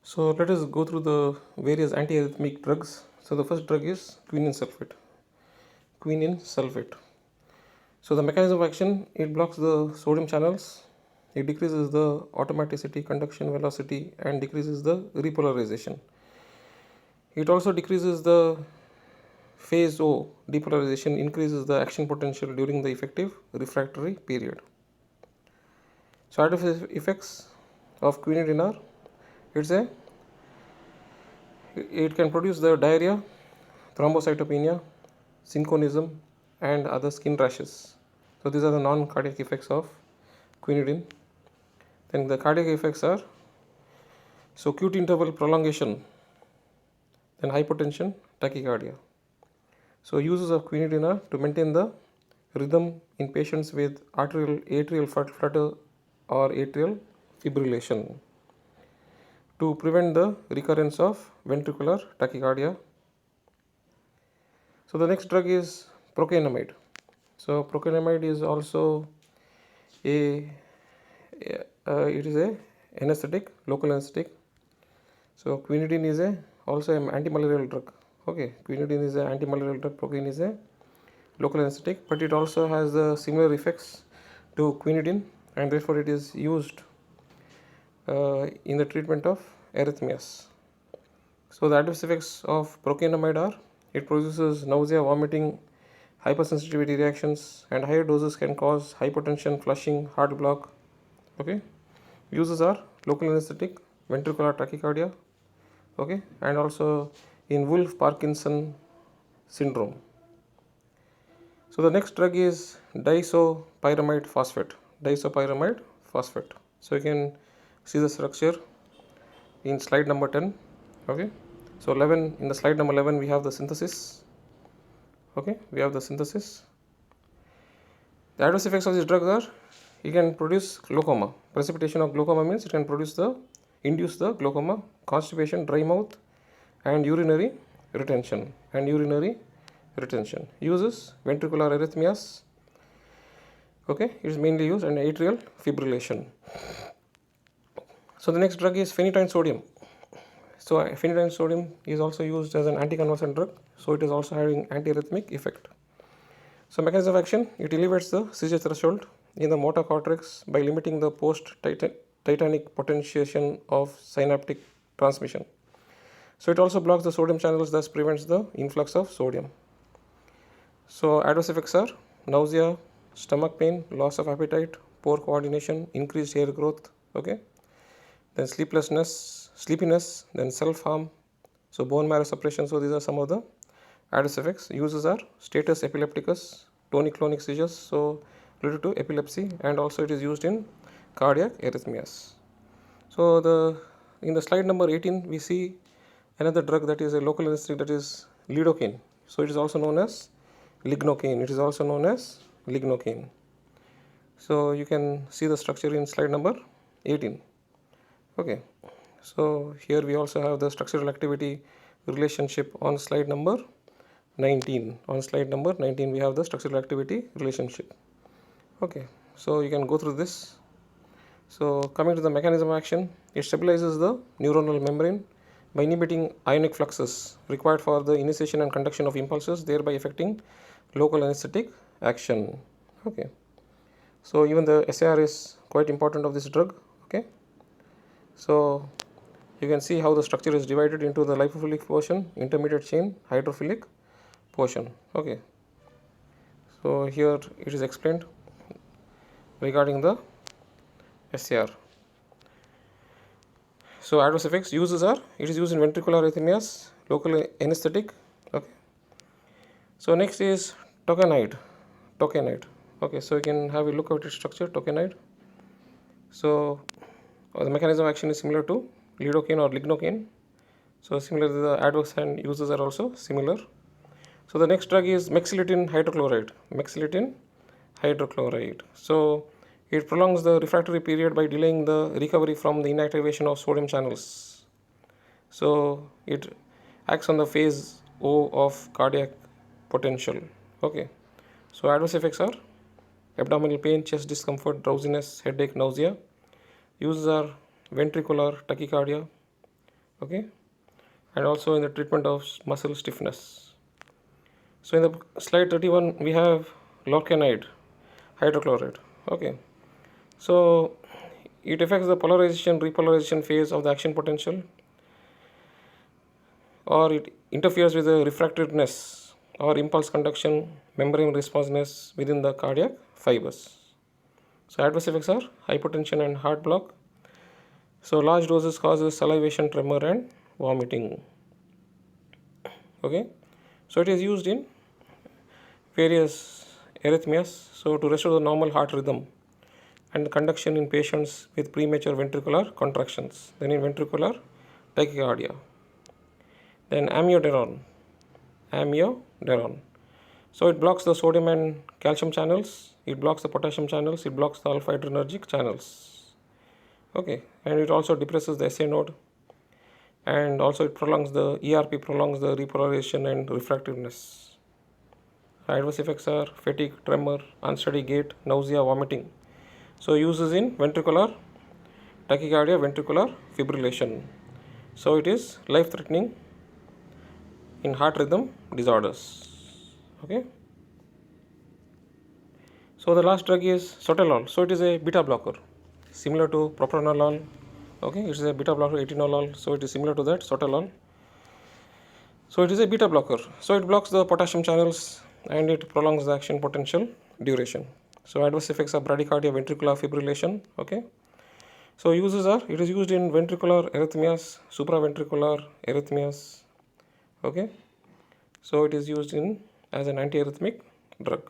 So let us go through the various antiarrhythmic drugs. So the first drug is quinine sulfate. Quinine sulfate. So the mechanism of action, it blocks the sodium channels, it decreases the automaticity, conduction velocity, and decreases the repolarization. It also decreases the phase O depolarization, increases the action potential during the effective refractory period. So adverse effects of quinidine are, it can produce the diarrhea, thrombocytopenia, synchronism, and other skin rashes. So these are the non-cardiac effects of quinidine. Then the cardiac effects are QT interval prolongation, then hypotension, tachycardia. So uses of quinidine are to maintain the rhythm in patients with atrial flutter or atrial fibrillation, to prevent the recurrence of ventricular tachycardia. So the next drug is procainamide. So procainamide is also it is a anesthetic, local anesthetic. So quinidine is also an antimalarial drug. Okay, quinidine is an antimalarial drug. Procaine is a local anesthetic, but it also has the similar effects to quinidine, and therefore it is used in the treatment of arrhythmias. So the adverse effects of procainamide are, it produces nausea, vomiting, hypersensitivity reactions, and higher doses can cause hypotension, flushing, heart block. Okay, uses are local anesthetic, ventricular tachycardia, okay, and also in Wolff Parkinson syndrome. So the next drug is disopyramide phosphate. Disopyramide phosphate. So you can see the structure in slide number 10. Okay, so 11, in the slide number 11 we have the synthesis. Okay, we have the synthesis. The adverse effects of this drug are, it can produce glaucoma. Precipitation of glaucoma means it can induce the glaucoma, constipation, dry mouth, and urinary retention. Uses ventricular arrhythmias. Okay, it is mainly used in atrial fibrillation. So the next drug is phenytoin sodium. So phenytoin sodium is also used as an anticonvulsant drug. So it is also having antiarrhythmic effect. So mechanism of action, it elevates the seizure threshold in the motor cortex by limiting the post-tetanic potentiation of synaptic transmission. So it also blocks the sodium channels, thus prevents the influx of sodium. So adverse effects are nausea, stomach pain, loss of appetite, poor coordination, increased hair growth, okay, then sleepiness, then self-harm, so bone marrow suppression. So these are some of the adverse effects. Uses are status epilepticus, tonic-clonic seizures, so related to epilepsy, and also it is used in cardiac arrhythmias. So in the slide number 18 we see another drug that is a local anesthetic, that is lidocaine. So it is also known as lignocaine. So you can see the structure in slide number 18. Okay, so here we also have the structural activity relationship on slide number 19. On slide number 19 we have the structural activity relationship. Okay, so you can go through this. So coming to the mechanism of action, it stabilizes the neuronal membrane by inhibiting ionic fluxes required for the initiation and conduction of impulses, thereby affecting local anesthetic action. Okay, so even the SAR is quite important of this drug. Okay, so you can see how the structure is divided into the lipophilic portion, intermediate chain, hydrophilic portion. Okay, so here it is explained regarding the SAR. So adverse effects, uses are, it is used in ventricular arrhythmias, local anesthetic. Okay, so next is tokainide. Okay, so you can have a look at its structure. Tokainide. So the mechanism of action is similar to lidocaine or lignocaine. So similar, the adverse and uses are also similar. So the next drug is mexiletine hydrochloride. So it prolongs the refractory period by delaying the recovery from the inactivation of sodium channels. So it acts on the phase O of cardiac potential. Okay, so adverse effects are abdominal pain, chest discomfort, drowsiness, headache, nausea. Uses are ventricular tachycardia, okay, and also in the treatment of muscle stiffness. So in the slide 31 we have lorcainide hydrochloride, okay. So it affects the polarization repolarization phase of the action potential, or it interferes with the refractiveness or impulse conduction membrane responsiveness within the cardiac fibers. So adverse effects are hypotension and heart block. So large doses causes salivation, tremor and vomiting, okay. So it is used in various arrhythmias, so to restore the normal heart rhythm and conduction in patients with premature ventricular contractions, then in ventricular tachycardia. Then amiodarone. So it blocks the sodium and calcium channels, it blocks the potassium channels, it blocks the alpha adrenergic channels, okay, and it also depresses the SA node, and also it prolongs the ERP, prolongs the repolarization and refractiveness. Adverse effects are fatigue, tremor, unsteady gait, nausea, vomiting. So uses in ventricular tachycardia, ventricular fibrillation. So it is life threatening in heart rhythm disorders, okay. So the last drug is sotalol. So it is a beta blocker similar to propranolol, okay. It is a beta blocker, atenolol, so it is similar to that sotalol. So it is a beta blocker, so it blocks the potassium channels and it prolongs the action potential duration. So adverse effects are bradycardia, ventricular fibrillation, okay. So uses are, it is used in ventricular arrhythmias, supraventricular arrhythmias, okay. So it is used in as an antiarrhythmic drug.